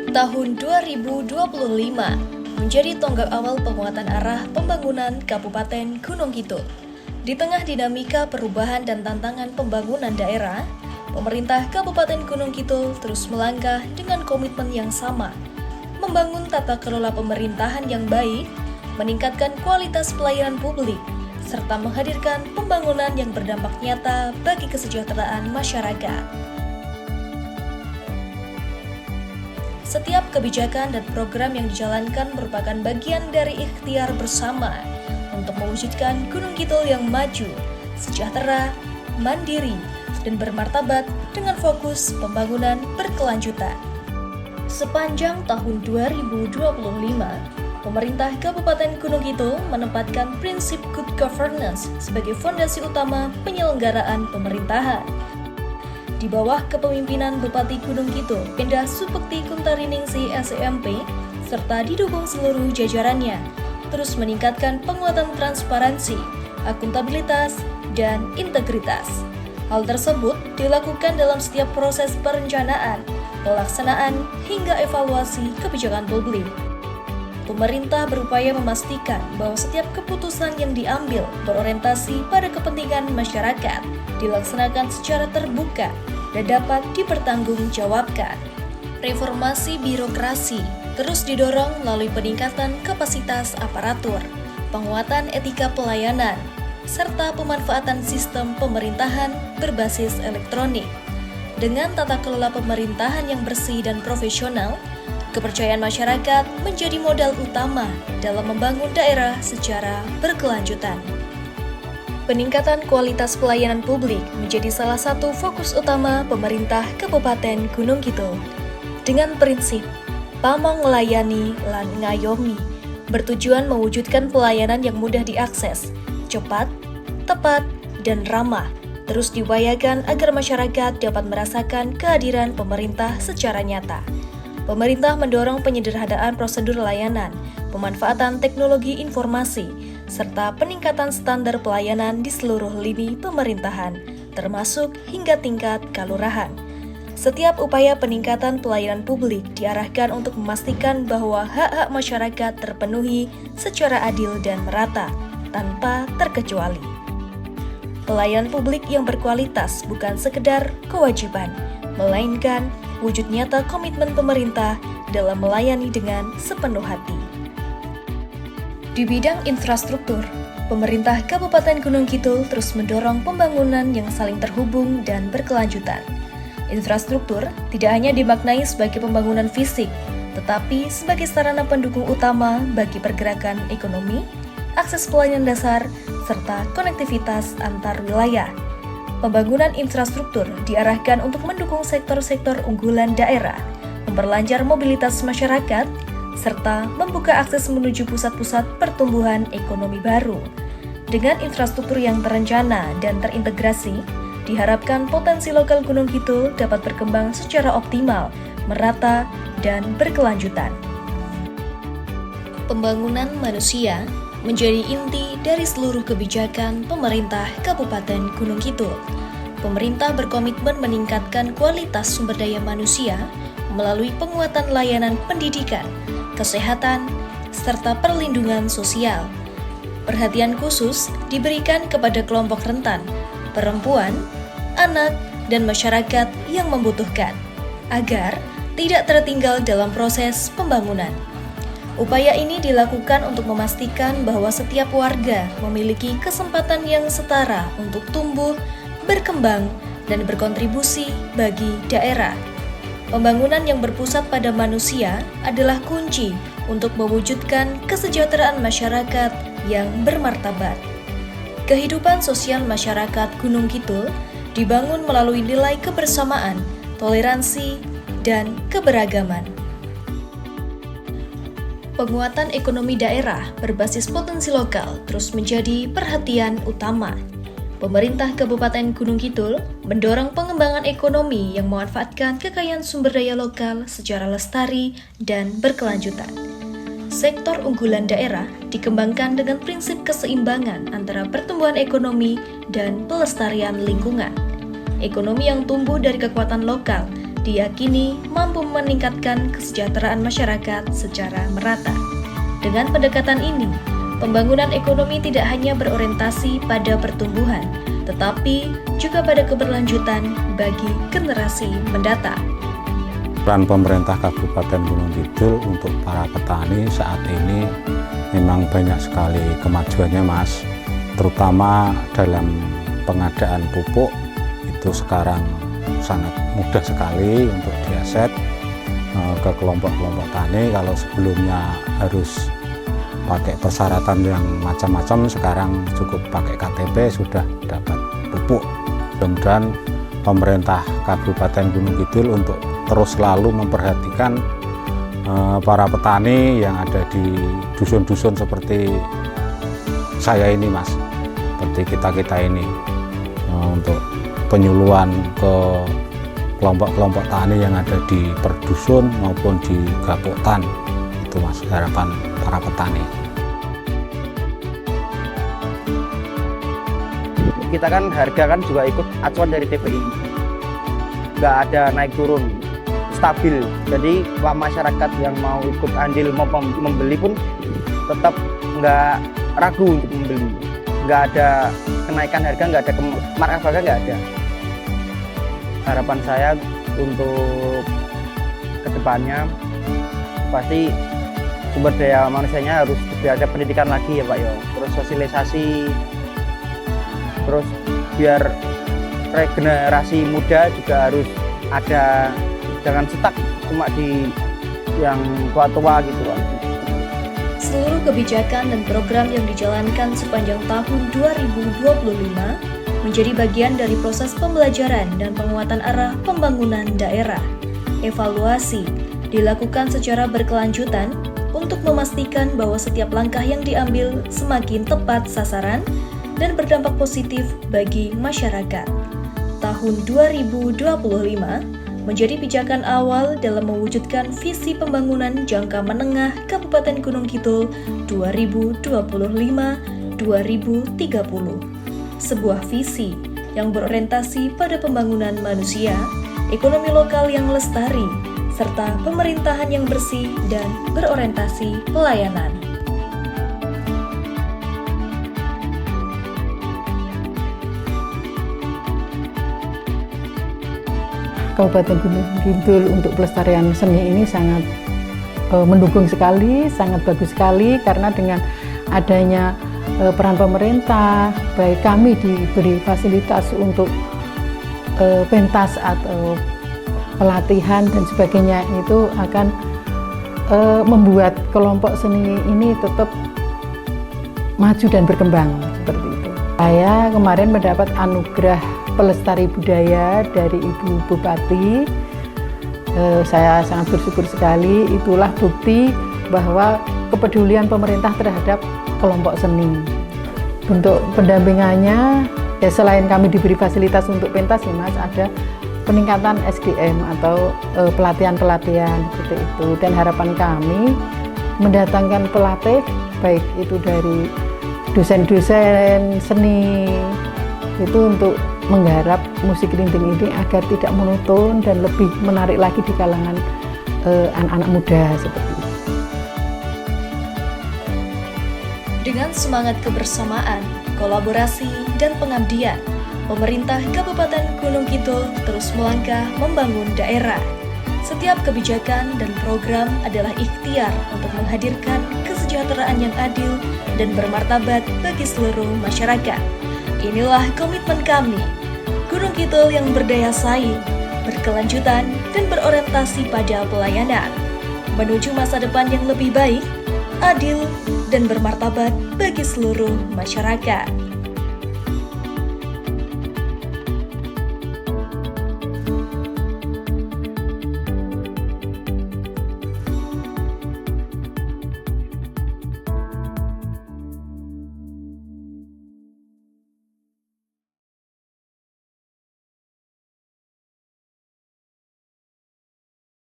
Tahun 2025 menjadi tonggak awal penguatan arah pembangunan Kabupaten Gunung Kidul. Di tengah dinamika perubahan dan tantangan pembangunan daerah, pemerintah Kabupaten Gunung Kidul terus melangkah dengan komitmen yang sama, membangun tata kelola pemerintahan yang baik, meningkatkan kualitas pelayanan publik, serta menghadirkan pembangunan yang berdampak nyata bagi kesejahteraan masyarakat. Setiap kebijakan dan program yang dijalankan merupakan bagian dari ikhtiar bersama untuk mewujudkan Gunung Kidul yang maju, sejahtera, mandiri, dan bermartabat dengan fokus pembangunan berkelanjutan. Sepanjang tahun 2025, pemerintah Kabupaten Gunung Kidul menempatkan prinsip good governance sebagai fondasi utama penyelenggaraan pemerintahan. Di bawah kepemimpinan Bupati Gunung Kidul, Endah Supekti Kuntariningsih SEMP, serta didukung seluruh jajarannya, terus meningkatkan penguatan transparansi, akuntabilitas, dan integritas. Hal tersebut dilakukan dalam setiap proses perencanaan, pelaksanaan, hingga evaluasi kebijakan publik. Pemerintah berupaya memastikan bahwa setiap keputusan yang diambil berorientasi pada kepentingan masyarakat, dilaksanakan secara terbuka, dan dapat dipertanggungjawabkan. Reformasi birokrasi terus didorong melalui peningkatan kapasitas aparatur, penguatan etika pelayanan, serta pemanfaatan sistem pemerintahan berbasis elektronik. Dengan tata kelola pemerintahan yang bersih dan profesional, kepercayaan masyarakat menjadi modal utama dalam membangun daerah secara berkelanjutan. Peningkatan kualitas pelayanan publik menjadi salah satu fokus utama pemerintah Kabupaten Gunung Kidul. Dengan prinsip pamong nglayani lan ngayomi, bertujuan mewujudkan pelayanan yang mudah diakses, cepat, tepat, dan ramah, terus diupayakan agar masyarakat dapat merasakan kehadiran pemerintah secara nyata. Pemerintah mendorong penyederhanaan prosedur layanan, pemanfaatan teknologi informasi, serta peningkatan standar pelayanan di seluruh lini pemerintahan, termasuk hingga tingkat kalurahan. Setiap upaya peningkatan pelayanan publik diarahkan untuk memastikan bahwa hak-hak masyarakat terpenuhi secara adil dan merata, tanpa terkecuali. Pelayanan publik yang berkualitas bukan sekedar kewajiban, melainkan wujud nyata komitmen pemerintah dalam melayani dengan sepenuh hati. Di bidang infrastruktur, pemerintah Kabupaten Gunung Kidul terus mendorong pembangunan yang saling terhubung dan berkelanjutan. Infrastruktur tidak hanya dimaknai sebagai pembangunan fisik, tetapi sebagai sarana pendukung utama bagi pergerakan ekonomi, akses pelayanan dasar, serta konektivitas antar wilayah. Pembangunan infrastruktur diarahkan untuk mendukung sektor-sektor unggulan daerah, memperlancar mobilitas masyarakat, serta membuka akses menuju pusat-pusat pertumbuhan ekonomi baru. Dengan infrastruktur yang terencana dan terintegrasi, diharapkan potensi lokal Gunung Kidul dapat berkembang secara optimal, merata, dan berkelanjutan. Pembangunan manusia menjadi inti dari seluruh kebijakan pemerintah Kabupaten Gunung Kidul. Pemerintah berkomitmen meningkatkan kualitas sumber daya manusia melalui penguatan layanan pendidikan, kesehatan, serta perlindungan sosial. Perhatian khusus diberikan kepada kelompok rentan, perempuan, anak, dan masyarakat yang membutuhkan, agar tidak tertinggal dalam proses pembangunan. Upaya ini dilakukan untuk memastikan bahwa setiap warga memiliki kesempatan yang setara untuk tumbuh, berkembang, dan berkontribusi bagi daerah. Pembangunan yang berpusat pada manusia adalah kunci untuk mewujudkan kesejahteraan masyarakat yang bermartabat. Kehidupan sosial masyarakat Gunung Kidul dibangun melalui nilai kebersamaan, toleransi, dan keberagaman. Penguatan ekonomi daerah berbasis potensi lokal terus menjadi perhatian utama. Pemerintah Kabupaten Gunung Kidul mendorong pengembangan ekonomi yang memanfaatkan kekayaan sumber daya lokal secara lestari dan berkelanjutan. Sektor unggulan daerah dikembangkan dengan prinsip keseimbangan antara pertumbuhan ekonomi dan pelestarian lingkungan. Ekonomi yang tumbuh dari kekuatan lokal diyakini mampu meningkatkan kesejahteraan masyarakat secara merata. Dengan pendekatan ini, pembangunan ekonomi tidak hanya berorientasi pada pertumbuhan, tetapi juga pada keberlanjutan bagi generasi mendatang. Peran pemerintah Kabupaten Gunung Kidul untuk para petani saat ini memang banyak sekali kemajuannya, Mas. Terutama dalam pengadaan pupuk, itu sekarang sangat mudah sekali untuk diaset ke kelompok-kelompok tani. Kalau sebelumnya harus pakai persyaratan yang macam-macam, sekarang cukup pakai KTP sudah dapat pupuk. Mudah-mudahan pemerintah Kabupaten Gunung Kidul untuk terus selalu memperhatikan para petani yang ada di dusun-dusun seperti saya ini, Mas, seperti kita ini, untuk penyuluhan ke kelompok-kelompok tani yang ada di perdusun maupun di gapotan. Itu, Mas, harapan para petani. Kita kan harga kan juga ikut acuan dari TPI, nggak ada naik turun, stabil. Jadi masyarakat yang mau ikut andil mau membeli pun tetap nggak ragu untuk membeli. Nggak ada kenaikan harga, nggak ada markup harga, nggak ada. Harapan saya untuk kedepannya pasti sumber daya manusianya harus ada pendidikan lagi ya Pak ya, terus sosialisasi, terus biar regenerasi muda juga harus ada, jangan stuck cuma di yang tua-tua gitu Pak. Seluruh kebijakan dan program yang dijalankan sepanjang tahun 2025 menjadi bagian dari proses pembelajaran dan penguatan arah pembangunan daerah. Evaluasi dilakukan secara berkelanjutan untuk memastikan bahwa setiap langkah yang diambil semakin tepat sasaran dan berdampak positif bagi masyarakat. Tahun 2025 menjadi pijakan awal dalam mewujudkan visi pembangunan jangka menengah Kabupaten Gunung Kidul 2025-2030. Sebuah visi yang berorientasi pada pembangunan manusia, ekonomi lokal yang lestari, serta pemerintahan yang bersih dan berorientasi pelayanan. Kabupaten Gunung Kidul untuk pelestarian seni ini sangat mendukung sekali, sangat bagus sekali, karena dengan adanya peran pemerintah, baik kami diberi fasilitas untuk pentas atau pelatihan dan sebagainya, itu akan membuat kelompok seni ini tetap maju dan berkembang seperti itu. Saya kemarin mendapat anugerah pelestari budaya dari Ibu Bupati. Saya sangat bersyukur sekali. Itulah bukti bahwa kepedulian pemerintah terhadap kelompok seni. Untuk pendampingannya, ya selain kami diberi fasilitas untuk pentas ya Mas, ada peningkatan SDM atau pelatihan-pelatihan seperti itu. Dan harapan kami mendatangkan pelatih, baik itu dari dosen-dosen seni, itu untuk menggarap musik rinting ini agar tidak monoton dan lebih menarik lagi di kalangan anak-anak muda seperti itu. Dengan semangat kebersamaan, kolaborasi, dan pengabdian, pemerintah Kabupaten Gunung Kidul terus melangkah membangun daerah. Setiap kebijakan dan program adalah ikhtiar untuk menghadirkan kesejahteraan yang adil dan bermartabat bagi seluruh masyarakat. Inilah komitmen kami, Gunung Kidul yang berdaya saing, berkelanjutan, dan berorientasi pada pelayanan, menuju masa depan yang lebih baik, adil, dan bermartabat bagi seluruh masyarakat.